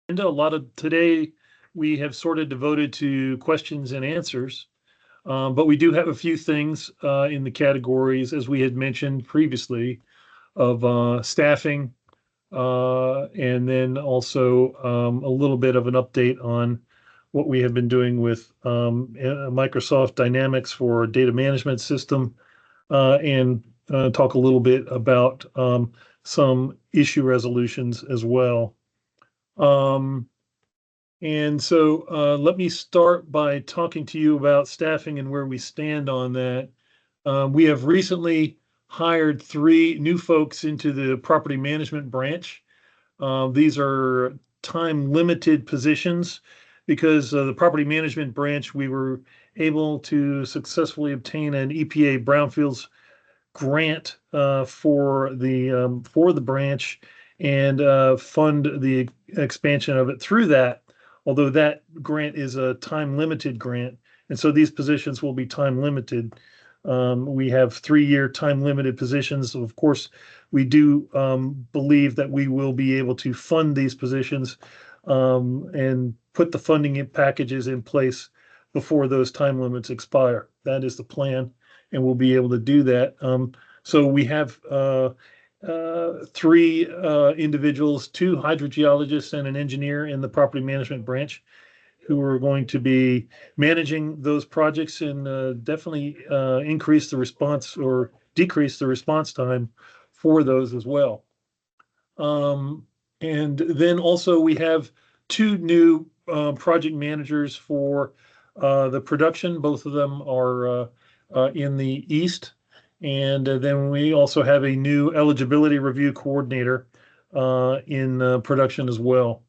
And a lot of today we have sort of devoted to questions and answers, but we do have a few things in the categories, as we had mentioned previously, of staffing, and then also a little bit of an update on what we have been doing with Microsoft Dynamics for data management system, and talk a little bit about some issue resolutions as well. Um, and so let me start by talking to you about staffing and where we stand on that. We have recently hired 3 new folks into the property management branch. These are time limited positions because the property management branch, we were able to successfully obtain an EPA Brownfields grant for the branch and fund the expansion of it through that. Although that grant is a time limited grant, and so these positions will be time limited. We have 3-year time limited positions. Of course, we do believe that we will be able to fund these positions and put the funding packages in place before those time limits expire. That is the plan, and we'll be able to do that. So we have 3 individuals, 2 hydrogeologists and an engineer in the property management branch who are going to be managing those projects and definitely increase the response or decrease the response time for those as well. And then also we have 2 new project managers for the production. Both of them are in the East. And then we also have a new eligibility review coordinator in production as well.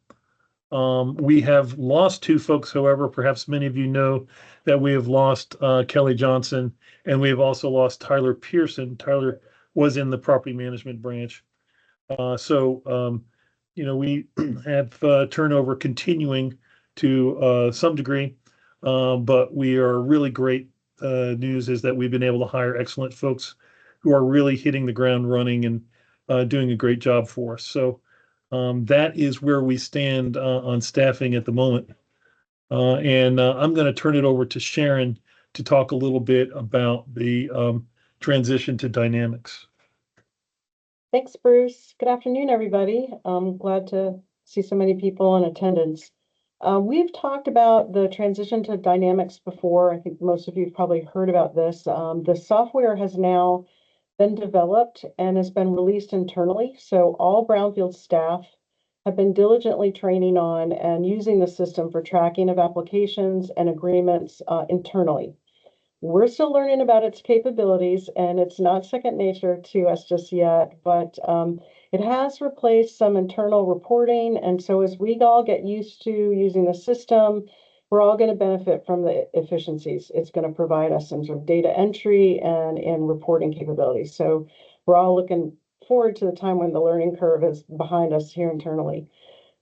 We have lost 2 folks, however. Perhaps many of you know that we have lost Kelly Johnson, and we have also lost Tyler Pearson. Tyler was in the property management branch. We have turnover continuing to some degree, but we are really great. News is that we've been able to hire excellent folks who are really hitting the ground running and doing a great job for us. So that is where we stand on staffing at the moment. And I'm going to turn it over to Sharon to talk a little bit about the transition to Dynamics. Thanks, Bruce. Good afternoon, everybody. I'm glad to see so many people in attendance. We've talked about the transition to Dynamics before. I think most of you have probably heard about this. The software has now been developed and has been released internally. So all Brownfield staff have been diligently training on and using the system for tracking of applications and agreements internally. We're still learning about its capabilities, and it's not second nature to us just yet, but it has replaced some internal reporting. And so as we all get used to using the system, we're all going to benefit from the efficiencies it's going to provide us in sort of data entry and in reporting capabilities. So we're all looking forward to the time when the learning curve is behind us here internally.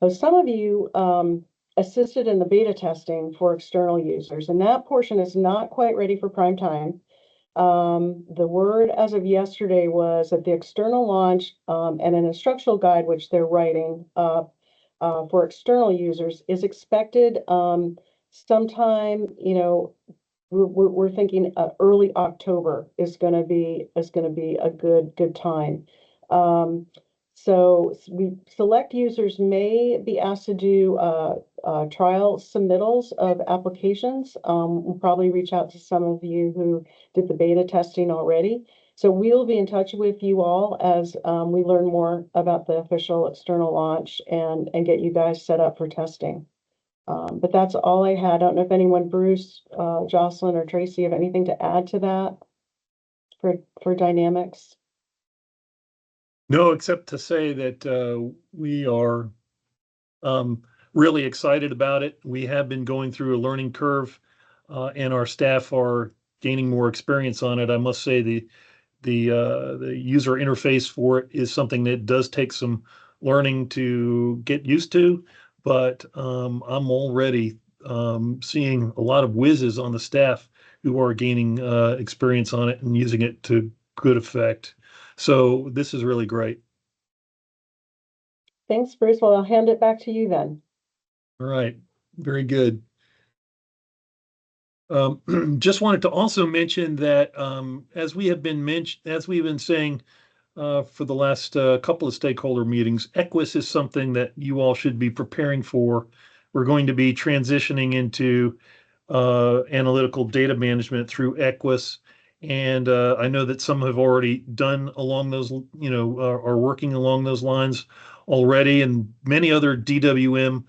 So some of you assisted in the beta testing for external users, and that portion is not quite ready for prime time. The word as of yesterday was that the external launch and an instructional guide, which they're writing for external users, is expected sometime. We're thinking early October is going to be a good time. So we select users may be asked to do trial submittals of applications. We'll probably reach out to some of you who did the beta testing already. So we'll be in touch with you all as we learn more about the official external launch and get you guys set up for testing. But that's all I had. I don't know if anyone, Bruce, Jocelyn, or Tracy, have anything to add to that for Dynamics. No, except to say that we are really excited about it. We have been going through a learning curve, and our staff are gaining more experience on it. I must say the user interface for it is something that does take some learning to get used to, but I'm already seeing a lot of whizzes on the staff who are gaining experience on it and using it to good effect. So this is really great. Thanks, Bruce. Well, I'll hand it back to you then. All right, very good. Just wanted to also mention that as we've been saying for the last couple of stakeholder meetings, Equus is something that you all should be preparing for. We're going to be transitioning into analytical data management through Equus. And I know that some have already done along those, are working along those lines already, and many other DWM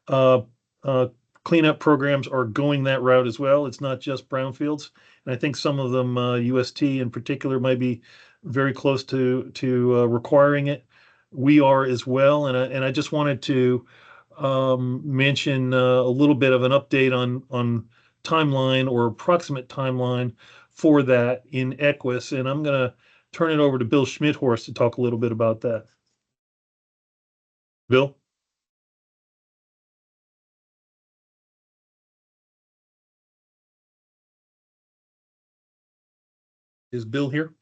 uh, uh, cleanup programs are going that route as well. It's not just Brownfields, and I think some of them, UST in particular, might be very close to requiring it. We are as well, and I just wanted to mention a little bit of an update on timeline or approximate timeline for that in Equus, and I'm going to turn it over to Bill Schmidhorst to talk a little bit about that. Bill? Is Bill here?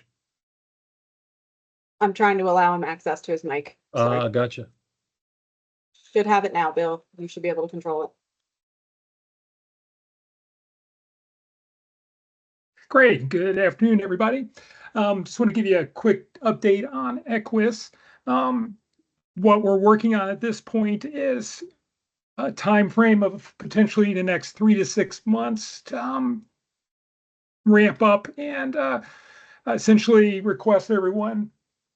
I'm trying to allow him access to his mic. Sorry. Gotcha. Should have it now, Bill. You should be able to control it. Great. Good afternoon, everybody. Just want to give you a quick update on Equus. What we're working on at this point is a time frame of potentially the next 3 to 6 months to ramp up and essentially request everyone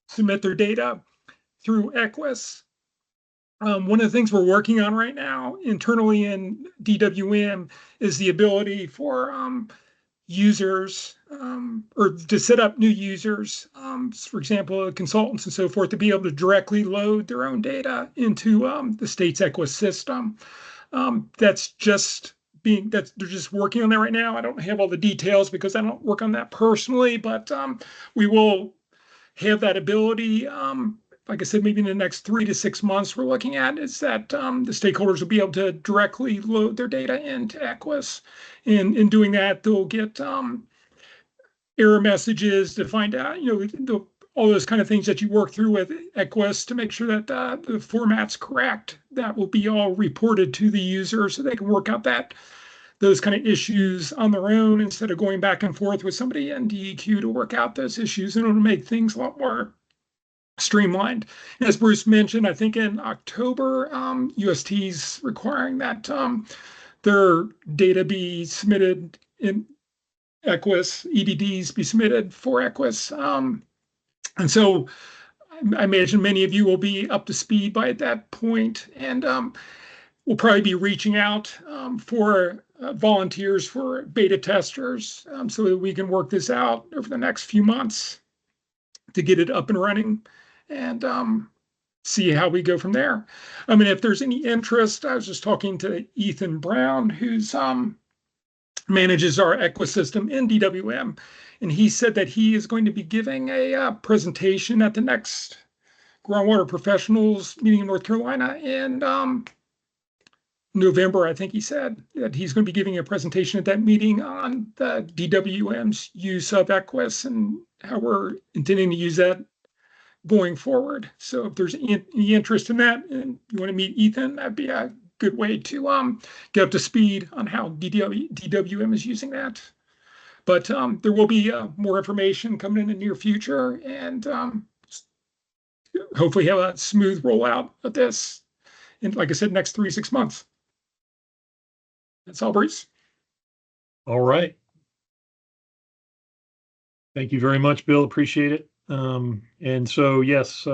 submit their data through Equus. One of the things we're working on right now internally in DWM is the ability for users or to set up new users, for example, consultants and so forth, to be able to directly load their own data into the state's Equus system. They're just working on that right now. I don't have all the details because I don't work on that personally, but we will have that ability. Like I said, maybe in the next 3 to 6 months, we're looking at is that the stakeholders will be able to directly load their data into Equus. And in doing that, they'll get error messages to find out, all those kind of things that you work through with Equus to make sure that the format's correct. That will be all reported to the user so they can work out those kind of issues on their own instead of going back and forth with somebody in DEQ to work out those issues, and it'll make things a lot more streamlined. As Bruce mentioned, I think in October, UST's requiring that their data be submitted in Equus, EDDs be submitted for Equus. And so I imagine many of you will be up to speed by that point, and we'll probably be reaching out for volunteers for beta testers so that we can work this out over the next few months to get it up and running and see how we go from there. I mean, if there's any interest, I was just talking to Ethan Brown, who's manages our ecosystem in DWM, and he said that he is going to be giving a presentation at the next groundwater professionals meeting in North Carolina in November. I think he said that he's going to be giving a presentation at that meeting on the DWM's use of Equus and how we're intending to use that going forward. So if there's any interest in that and you want to meet Ethan, that'd be a good way to get up to speed on how DWM is using that. But there will be more information coming in the near future, and hopefully have a smooth rollout of this in, like I said, next 3 to 6 months. That's all, Bruce. All right. Thank you very much, Bill. Appreciate it. And so, yes,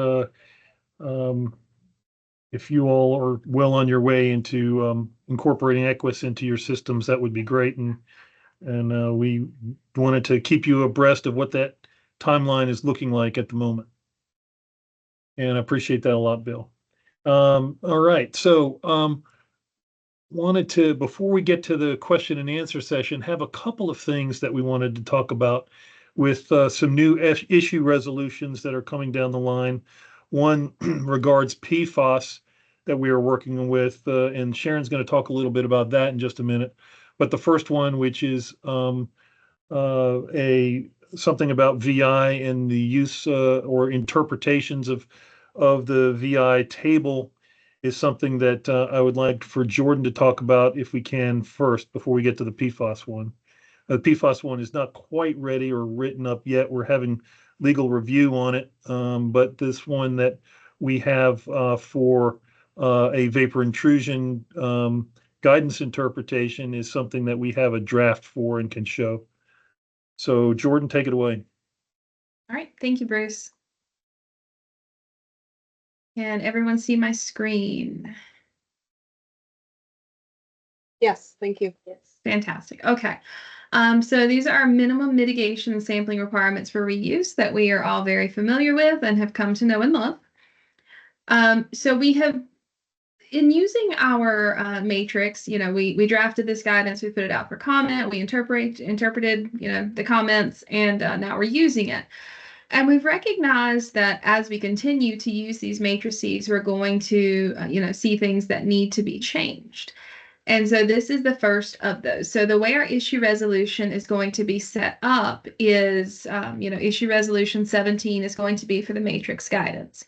if you all are well on your way into incorporating Equus into your systems, that would be great. And we wanted to keep you abreast of what that timeline is looking like at the moment. And I appreciate that a lot, Bill. All right. So wanted to, before we get to the question and answer session, have a couple of things that we wanted to talk about with some new issue resolutions that are coming down the line. One regards PFAS that we are working with, and Sharon's going to talk a little bit about that in just a minute. But the first one, which is something about VI and the use or interpretations of the VI table is something that I would like for Jordan to talk about if we can first before we get to the PFAS one. The PFAS one is not quite ready or written up yet. We're having legal review on it, but this one that we have for a vapor intrusion guidance interpretation is something that we have a draft for and can show. So Jordan, take it away. All right, thank you, Bruce. Can everyone see my screen? Yes, thank you. Yes. Fantastic. Okay. So these are our minimum mitigation and sampling requirements for reuse that we are all very familiar with and have come to know and love. So we have, in using our matrix, we drafted this guidance, we put it out for comment, we interpreted, the comments, and now we're using it. And we've recognized that as we continue to use these matrices, we're going to, see things that need to be changed. And so this is the first of those. So the way our issue resolution is going to be set up is, issue resolution 17 is going to be for the matrix guidance.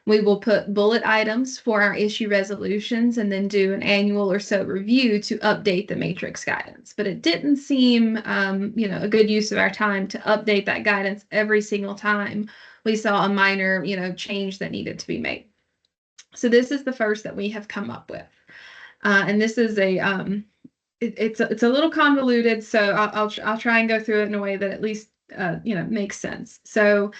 We will put bullet items for our issue resolutions and then do an annual or so review to update the matrix guidance. But it didn't seem, a good use of our time to update that guidance every single time we saw a minor, change that needed to be made. So this is the first that we have come up with. And this is it's a little convoluted, so I'll try and go through it in a way that at least, makes sense. So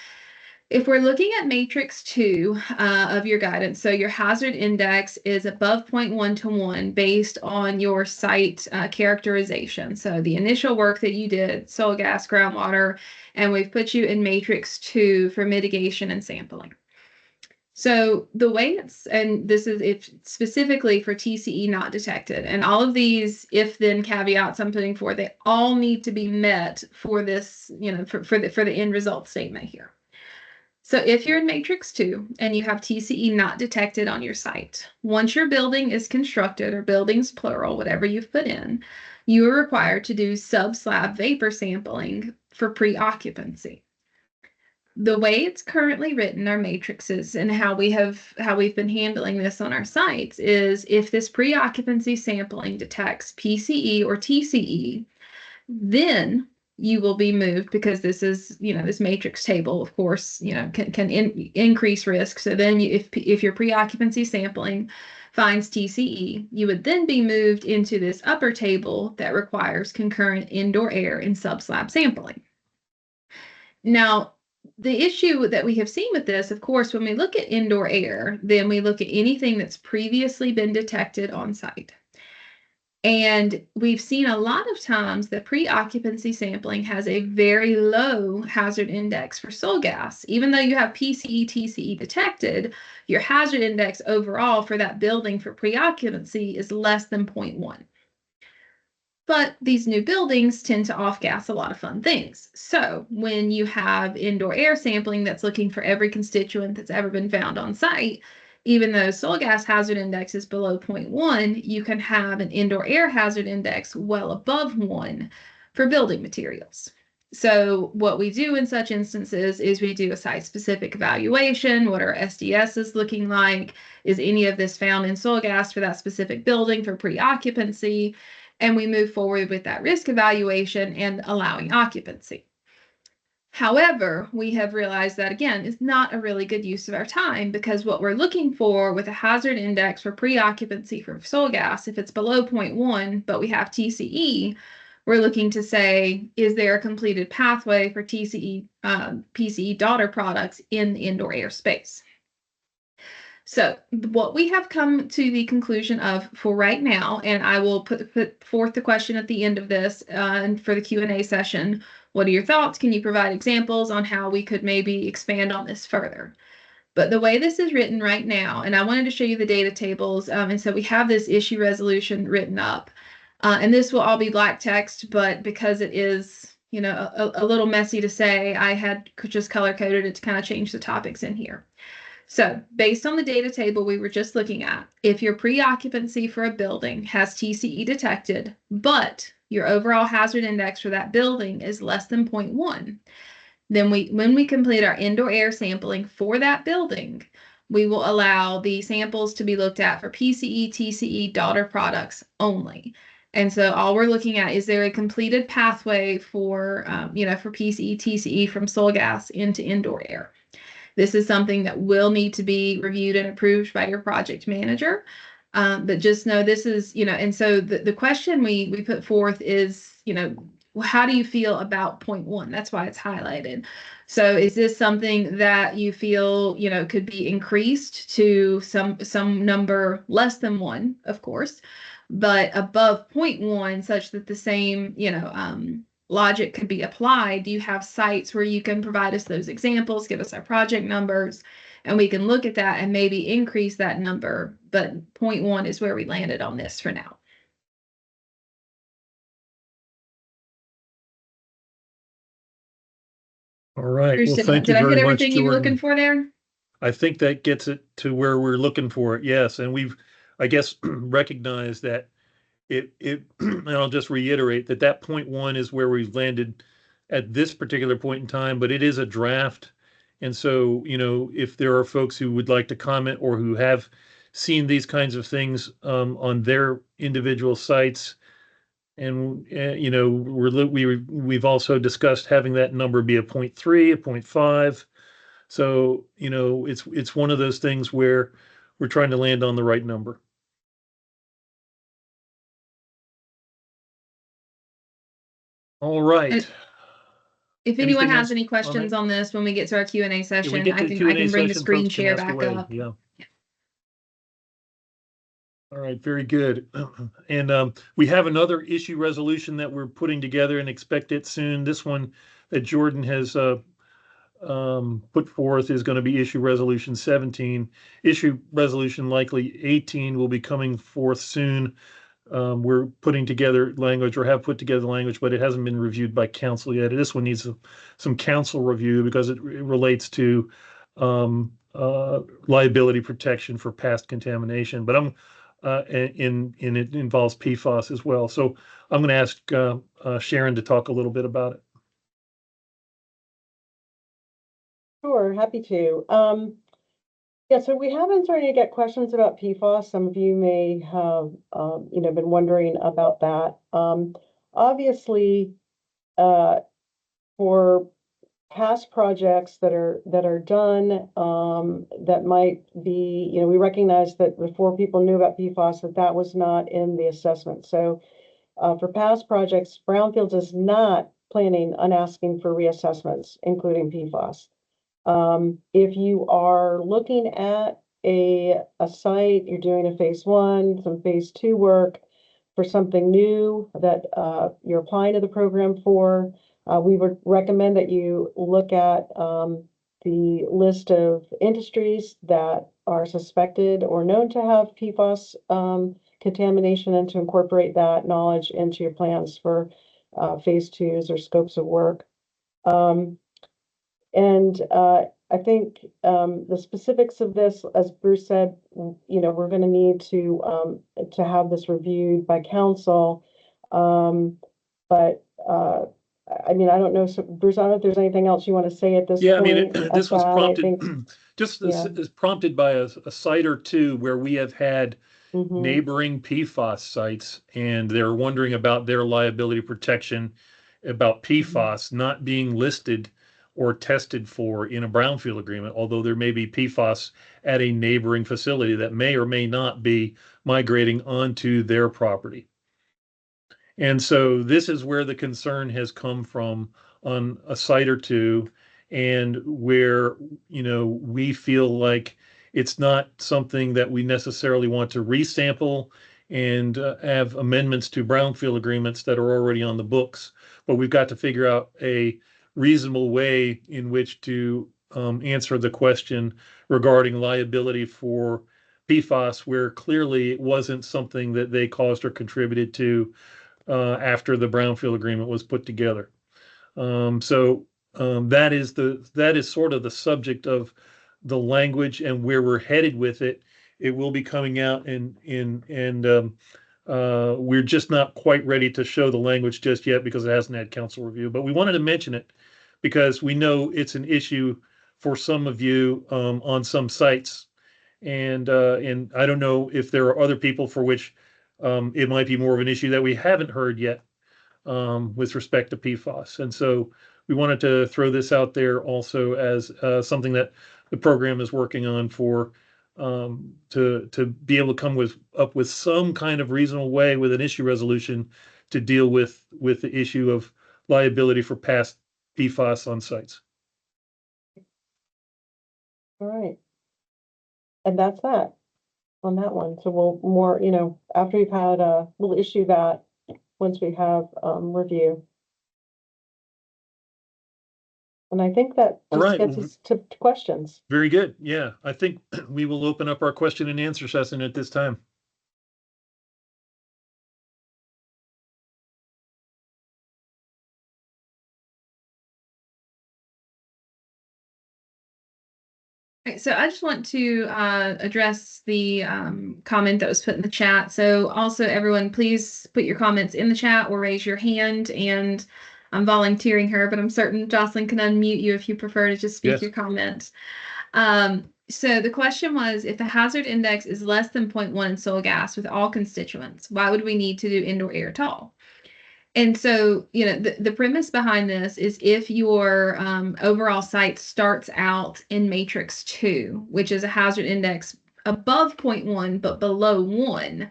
if we're looking at matrix 2 of your guidance, so your hazard index is above 0.1 to 1 based on your site characterization. So the initial work that you did, soil, gas, groundwater, and we've put you in matrix 2 for mitigation and sampling. So the way this is specifically for TCE not detected, and all of these if-then caveats I'm putting forward, they all need to be met for this, for the end result statement here. So if you're in matrix 2 and you have TCE not detected on your site, once your building is constructed, or buildings plural, whatever you've put in, you are required to do sub-slab vapor sampling for pre-occupancy. The way it's currently written, our matrices, and how we've been handling this on our sites is if this pre-occupancy sampling detects PCE or TCE, then you will be moved, because this is, this matrix table, of course, can increase risk. So then if your pre-occupancy sampling finds TCE, you would then be moved into this upper table that requires concurrent indoor air and sub-slab sampling. Now, the issue that we have seen with this, of course, when we look at indoor air, then we look at anything that's previously been detected on site. And we've seen a lot of times that pre-occupancy sampling has a very low hazard index for soil gas. Even though you have PCE, TCE detected, your hazard index overall for that building for pre-occupancy is less than 0.1. But these new buildings tend to off-gas a lot of fun things. So when you have indoor air sampling that's looking for every constituent that's ever been found on site, even though soil gas hazard index is below 0.1, you can have an indoor air hazard index well above 1 for building materials. So what we do in such instances is we do a site-specific evaluation. What are SDSs looking like? Is any of this found in soil gas for that specific building for pre-occupancy? And we move forward with that risk evaluation and allowing occupancy. However, we have realized that, again, is not a really good use of our time, because what we're looking for with a hazard index for pre-occupancy for soil gas, if it's below 0.1, but we have TCE, we're looking to say, is there a completed pathway for TCE, PCE daughter products in the indoor air space? So what we have come to the conclusion of for right now, and I will put forth the question at the end of this and for the Q&A session, what are your thoughts? Can you provide examples on how we could maybe expand on this further? But the way this is written right now, and I wanted to show you the data tables, and so we have this issue resolution written up, and this will all be black text, but because it is, a little messy to say, I had just color coded it to kind of change the topics in here. So based on the data table we were just looking at, if your pre-occupancy for a building has TCE detected, but your overall hazard index for that building is less than 0.1, then when we complete our indoor air sampling for that building, we will allow the samples to be looked at for PCE, TCE, daughter products only. And so all we're looking at is there a completed pathway for, for PCE, TCE from soil gas into indoor air. This is something that will need to be reviewed and approved by your project manager. But just know this is, and so the question we put forth is, how do you feel about 0.1? That's why it's highlighted. So is this something that you feel, could be increased to some number less than 1, of course, but above 0.1 such that the same, logic could be applied? Do you have sites where you can provide us those examples, give us our project numbers, and we can look at that and maybe increase that number? But 0.1 is where we landed on this for now. All right. Bruce, Well, did thank you I hit very much, everything you were looking Jordan. for there? I think that gets it to where we're looking for it. Yes. And we've, I guess, recognized that and I'll just reiterate that 0.1 is where we've landed at this particular point in time, but it is a draft. And so, if there are folks who would like to comment or who have seen these kinds of things on their individual sites, and we've also discussed having that number be a 0.3, a 0.5. So, it's one of those things where we're trying to land on the right number. All right. If anyone Anything has else any on questions that? on this when we get to our Q&A Yeah, we session, get to I the can Q&A bring the session, screen folks can share ask back away. up. Yeah. All right, very good. And we have another issue resolution that we're putting together and expect it soon. This one that Jordan has put forth is going to be issue resolution 17. Issue resolution likely 18 will be coming forth soon. We're putting together language, or have put together language, but it hasn't been reviewed by council yet. This one needs some council review because it relates to liability protection for past contamination. But it involves PFAS as well. So I'm going to ask Sharon to talk a little bit about it. Sure, happy to. Yeah, so we have been starting to get questions about PFAS. Some of you may have, been wondering about that. Obviously, for past projects that are done, that might be, we recognize that before people knew about PFAS, that was not in the assessment. So for past projects, Brownfields is not planning on asking for reassessments, including PFAS. If you are looking at a site, you're doing a phase 1, some phase 2 work for something new that you're applying to the program for, we would recommend that you look at the list of industries that are suspected or known to have PFAS contamination, and to incorporate that knowledge into your plans for phase 2s or scopes of work. I think the specifics of this, as Bruce said, we're going to need to have this reviewed by council. But I don't know, so Bruce, I don't know if there's anything else you want to say at this point. This was prompted Yeah. is prompted by a site or two where we have had neighboring PFAS sites, and they're wondering about their liability protection about PFAS not being listed or tested for in a brownfield agreement, although there may be PFAS at a neighboring facility that may or may not be migrating onto their property. And so this is where the concern has come from on a site or two, and where, we feel like it's not something that we necessarily want to resample and have amendments to brownfield agreements that are already on the books. But we've got to figure out a reasonable way in which to answer the question regarding liability for PFAS, where clearly it wasn't something that they caused or contributed to after the brownfield agreement was put together. That is sort of the subject of the language and where we're headed with it. It will be coming out, and we're just not quite ready to show the language just yet because it hasn't had council review. But we wanted to mention it because we know it's an issue for some of you on some sites, And I don't know if there are other people for which it might be more of an issue that we haven't heard yet with respect to PFAS. And so we wanted to throw this out there also as something that the program is working on for to be able to come up with some kind of reasonable way with an issue resolution to deal with the issue of liability for past PFAS on sites. All right. And that's that on that one. So we'll more, after we've had, we'll issue that once we have review. And I think that All just right. gets us to questions. Very good. Yeah, I think we will open up our question and answer session at this time. Right, so I just want to address the comment that was put in the chat. So also everyone, please put your comments in the chat or raise your hand. And I'm volunteering her, but I'm certain Jocelyn can unmute you if you prefer to just speak your comment. So the question was, if the hazard index is less than 0.1 in soil gas with all constituents, why would we need to do indoor air at all? And so, the premise behind this is if your overall site starts out in matrix 2, which is a hazard index above 0.1 but below 1,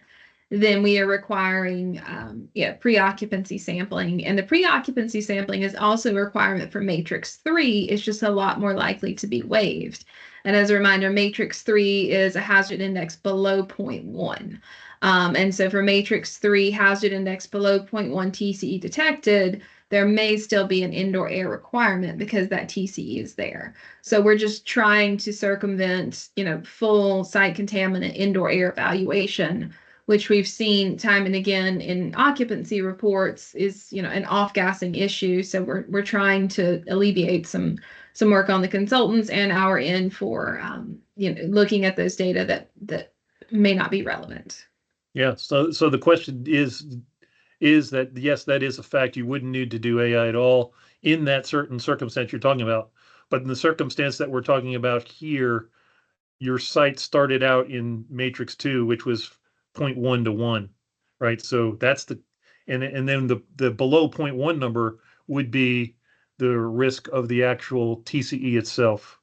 then we are requiring pre-occupancy sampling. And the pre-occupancy sampling is also a requirement for matrix 3. It's just a lot more likely to be waived. And as a reminder, matrix 3 is a hazard index below 0.1. And so for matrix 3, hazard index below 0.1 TCE detected, there may still be an indoor air requirement because that TCE is there. So we're just trying to circumvent, full site contaminant indoor air evaluation, which we've seen time and again in occupancy reports is, an off-gassing issue. So we're trying to alleviate some work on the consultants and our end for, looking at those data that may not be relevant. Yeah, so the question is that, yes, that is a fact. You wouldn't need to do AI at all in that certain circumstance you're talking about. But in the circumstance that we're talking about here, your site started out in matrix 2, which was 0.1 to 1, right? So that's and then the below 0.1 number would be the risk of the actual TCE itself.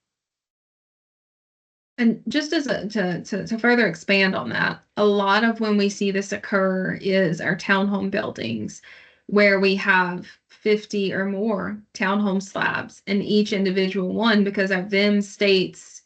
And just as to further expand on that, a lot of when we see this occur is our townhome buildings where we have 50 or more townhome slabs, and each individual one, because our VIM states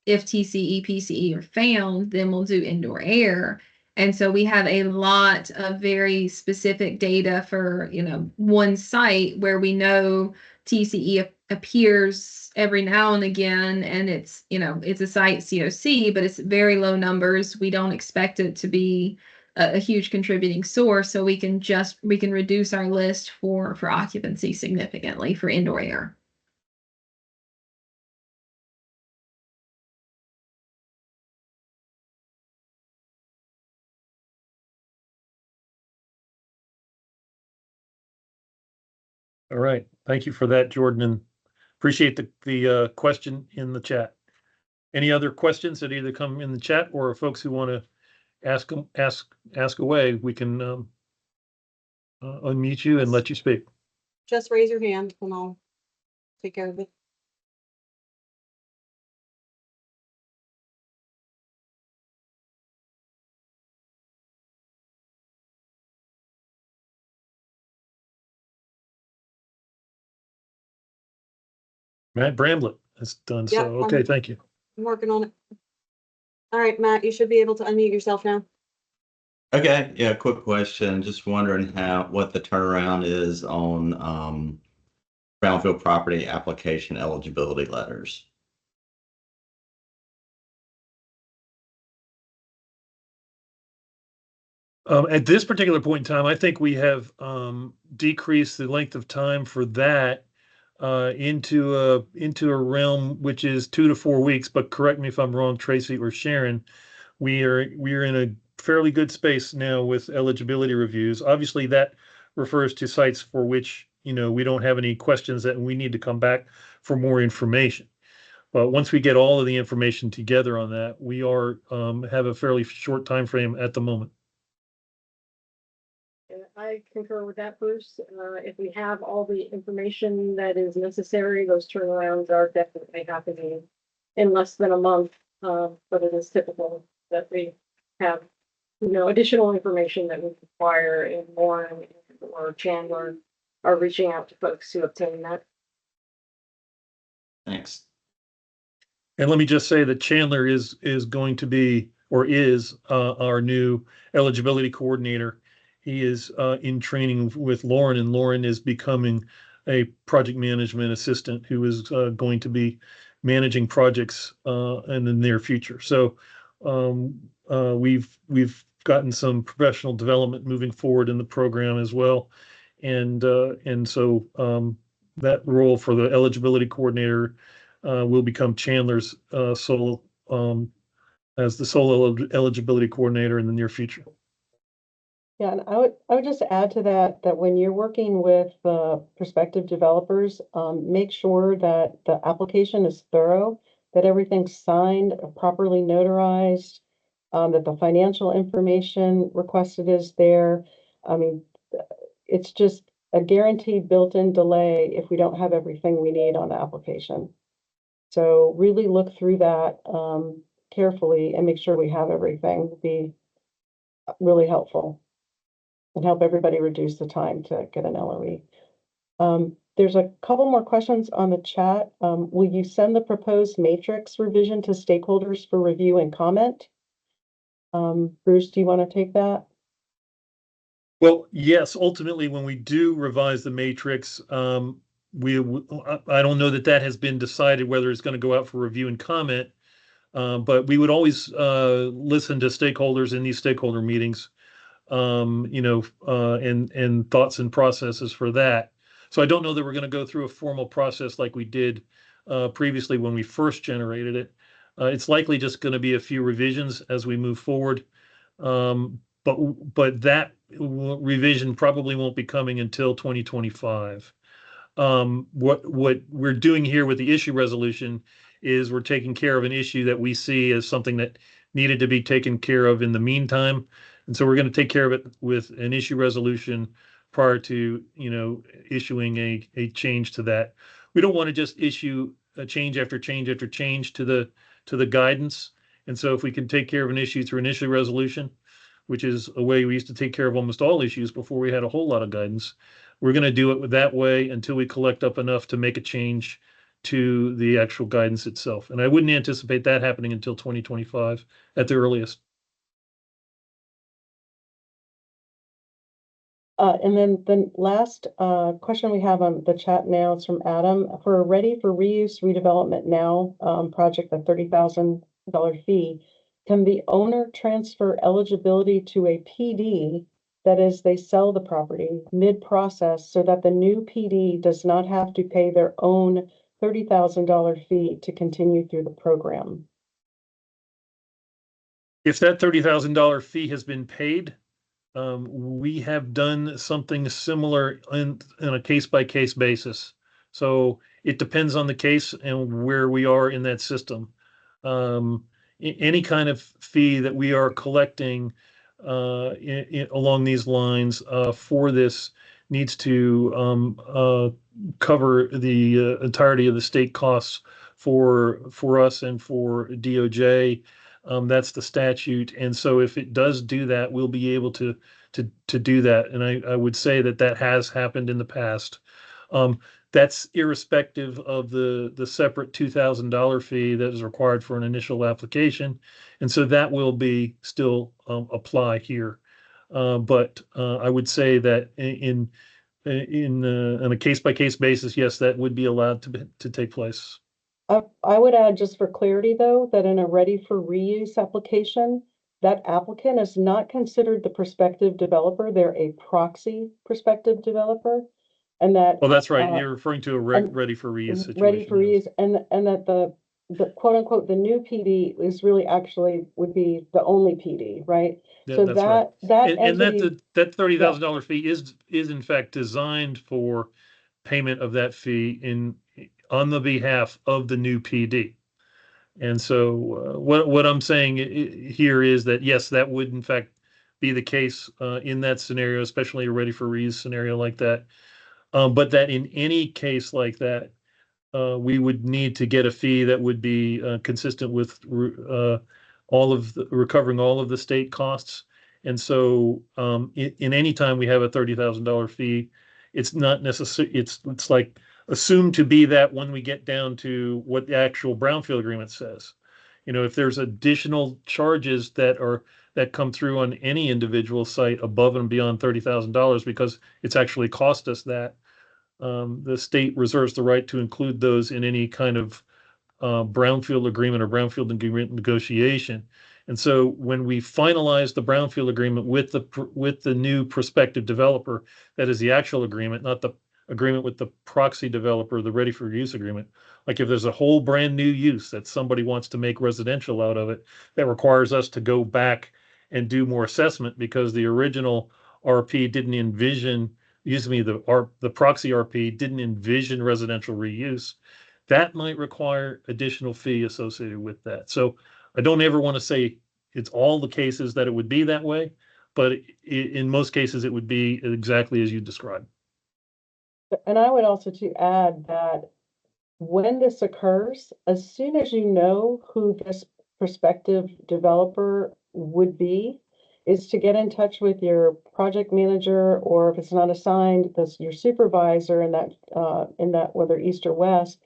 if TCE, PCE are found, then we'll do indoor air. And so we have a lot of very specific data for, one site where we know TCE appears every now and again, and it's, it's a site COC, but it's very low numbers. We don't expect it to be a huge contributing source. So we can reduce our list for occupancy significantly for indoor air. All right. Thank you for that, Jordan, and appreciate the question in the chat. Any other questions that either come in the chat or folks who want to ask away, we can unmute you and let you speak. Just raise your hand and I'll take care of it. Matt Bramblett has done Yeah, so. Okay, thank you. I'm working on it. All right, Matt, you should be able to unmute yourself now. Okay, yeah, quick question. Just wondering what the turnaround is on brownfield property application eligibility letters. At this particular point in time, I think we have decreased the length of time for that into a realm which is 2 to 4 weeks. But correct me if I'm wrong, Tracy or Sharon. We are in a fairly good space now with eligibility reviews. Obviously, that refers to sites for which we don't have any questions that we need to come back for more information. But once we get all of the information together on that, we are have a fairly short time frame at the moment. And I concur with that, Bruce. If we have all the information that is necessary, those turnarounds are definitely happening in less than a month. But it is typical that we have, additional information that we require, and Lauren or Chandler are reaching out to folks to obtain that. Thanks. And let me just say that Chandler is going to be, or is, our new eligibility coordinator. He is in training with Lauren, and Lauren is becoming a project management assistant who is going to be managing projects in the near future. So we've gotten some professional development moving forward in the program as well, and so that role for the eligibility coordinator will become Chandler's sole as the sole eligibility coordinator in the near future. Yeah, and I would just add to that when you're working with prospective developers, make sure that the application is thorough, that everything's signed, properly notarized, that the financial information requested is there. I mean, it's just a guaranteed built-in delay if we don't have everything we need on the application. So really look through that carefully and make sure we have everything. Would be really helpful and help everybody reduce the time to get an LOE. There's a couple more questions on the chat. Will you send the proposed matrix revision to stakeholders for review and comment? Bruce, do you want to take that? Well, yes, ultimately, when we do revise the matrix, I don't know that has been decided whether it's going to go out for review and comment, but we would always listen to stakeholders in these stakeholder meetings, and thoughts and processes for that. So I don't know that we're going to go through a formal process like we did previously when we first generated it. It's likely just going to be a few revisions as we move forward. But that revision probably won't be coming until 2025. What we're doing here with the issue resolution is we're taking care of an issue that we see as something that needed to be taken care of in the meantime. And so we're going to take care of it with an issue resolution prior to, issuing a change to that. We don't want to just issue a change after change after change to the guidance. And so if we can take care of an issue through an issue resolution, which is a way we used to take care of almost all issues before we had a whole lot of guidance, we're going to do it that way until we collect up enough to make a change to the actual guidance itself. And I wouldn't anticipate that happening until 2025 at the earliest. And then the last question we have on the chat now is from Adam. For a ready for reuse redevelopment now project, the $30,000 fee, can the owner transfer eligibility to a PD, that is, they sell the property mid-process, so that the new PD does not have to pay their own $30,000 fee to continue through the program? If that $30,000 fee has been paid, we have done something similar in a case-by-case basis. So it depends on the case and where we are in that system. Any kind of fee that we are collecting along these lines for this needs to cover the entirety of the state costs for us and for DOJ. That's the statute, and so if it does do that, we'll be able to do that. And I would say that has happened in the past. That's irrespective of the separate $2,000 fee that is required for an initial application, and so that will be still apply here. But I would say that on a case-by-case basis, yes, that would be allowed to take place. I would add, just for clarity though, that in a ready for reuse application, that applicant is not considered the prospective developer. They're a proxy prospective developer. And that, Well, that's right. You're referring to a ready for reuse situation. Ready for reuse, and that the quote unquote the new PD is really actually would be the only PD, right? Yeah, so that's right. that and entity, that $30,000 fee is in fact designed for payment of that fee on the behalf of the new PD. And so what I'm saying here is that, yes, that would in fact be the case in that scenario, especially a ready for reuse scenario like that. But that in any case like that, we would need to get a fee that would be consistent with recovering all of the state costs. And so in any time we have a $30,000 fee, it's not necessary. It's like assumed to be that when we get down to what the actual brownfield agreement says. If there's additional charges that come through on any individual site above and beyond $30,000 because it's actually cost us that, the state reserves the right to include those in any kind of brownfield agreement or brownfield agreement negotiation. And so when we finalize the brownfield agreement with the new prospective developer, that is the actual agreement, not the agreement with the proxy developer, the ready for use agreement. Like if there's a whole brand new use that somebody wants to make residential out of it, that requires us to go back and do more assessment because the original RP didn't envision, the proxy RP didn't envision residential reuse. That might require additional fee associated with that. So I don't ever want to say it's all the cases that it would be that way, but in most cases it would be exactly as you described. And I would also to add that when this occurs, as soon as you know who this prospective developer would be, is to get in touch with your project manager, or if it's not assigned, your supervisor in that whether east or west,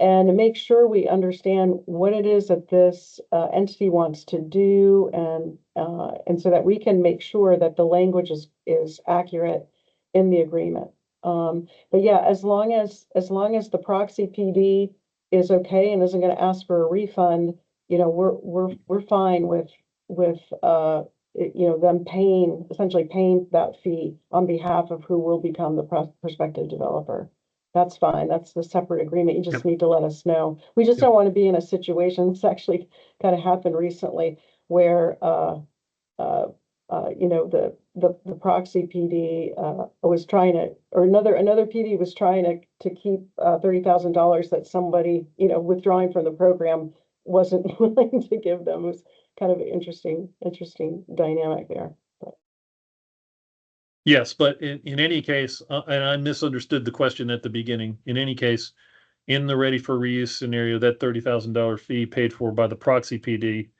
and to make sure we understand what it is that this entity wants to do, and so that we can make sure that the language is accurate in the agreement. But yeah, as long as the proxy PD is okay and isn't going to ask for a refund, we're fine with them essentially paying that fee on behalf of who will become the prospective developer. That's fine. That's the separate agreement. You just need to let us know. We just don't want to be in a situation that's actually kind of happened recently where the proxy PD was trying to, or another PD was trying to keep $30,000 that somebody withdrawing from the program wasn't willing to give them. It was kind of an interesting dynamic there. Yes, but in any case, and I misunderstood the question at the beginning. In any case, in the ready for reuse scenario, that $30,000 fee paid for by the proxy PD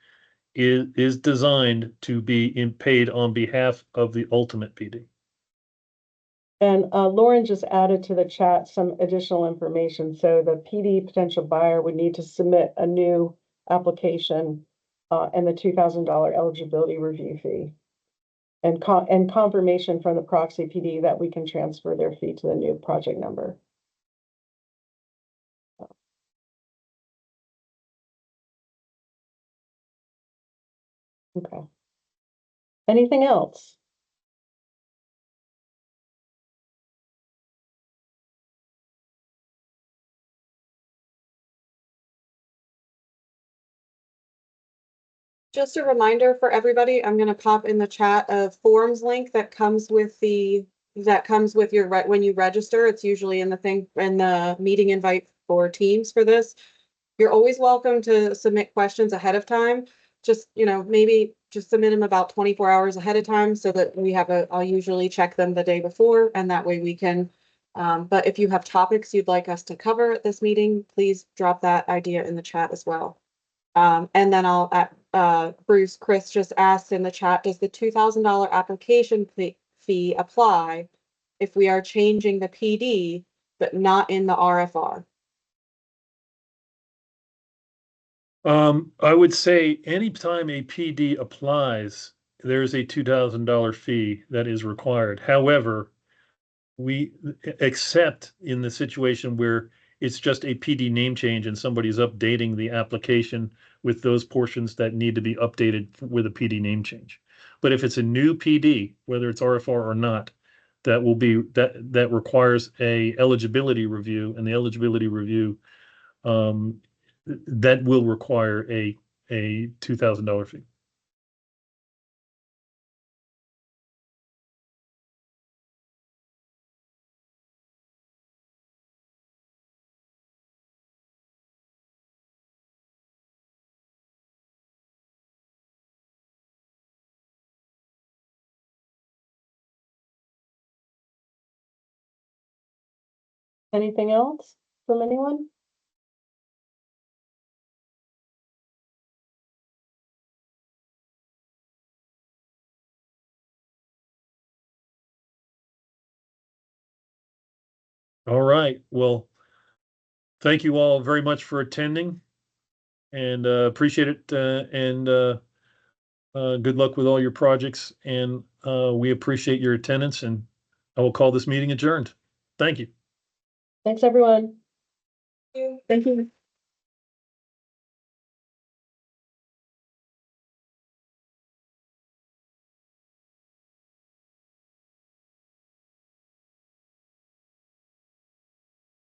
is designed to be paid on behalf of the ultimate PD. And Lauren just added to the chat some additional information. So the PD potential buyer would need to submit a new application and the $2,000 eligibility review fee, and confirmation from the proxy PD that we can transfer their fee to the new project number. Okay. Anything else? Just a reminder for everybody, I'm going to pop in the chat a forms link that comes with your when you register. It's usually in the meeting invite for Teams for this. You're always welcome to submit questions ahead of time. Just, maybe just submit them about 24 hours ahead of time so that I'll usually check them the day before, and that way we can, but if you have topics you'd like us to cover at this meeting, please drop that idea in the chat as well. And then Bruce, Chris just asked in the chat, does the $2,000 application fee apply if we are changing the PD, but not in the RFR? I would say anytime a PD applies, there's a $2,000 fee that is required. However, except in the situation where it's just a PD name change and somebody's updating the application with those portions that need to be updated with a PD name change. But if it's a new PD, whether it's RFR or not, that requires a eligibility review, and the eligibility review that will require a $2,000 fee. Anything else from anyone? All right. Well, thank you all very much for attending and appreciate it. Good luck with all your projects. And we appreciate your attendance, and I will call this meeting adjourned. Thank you. Thanks, everyone. you. Thank you.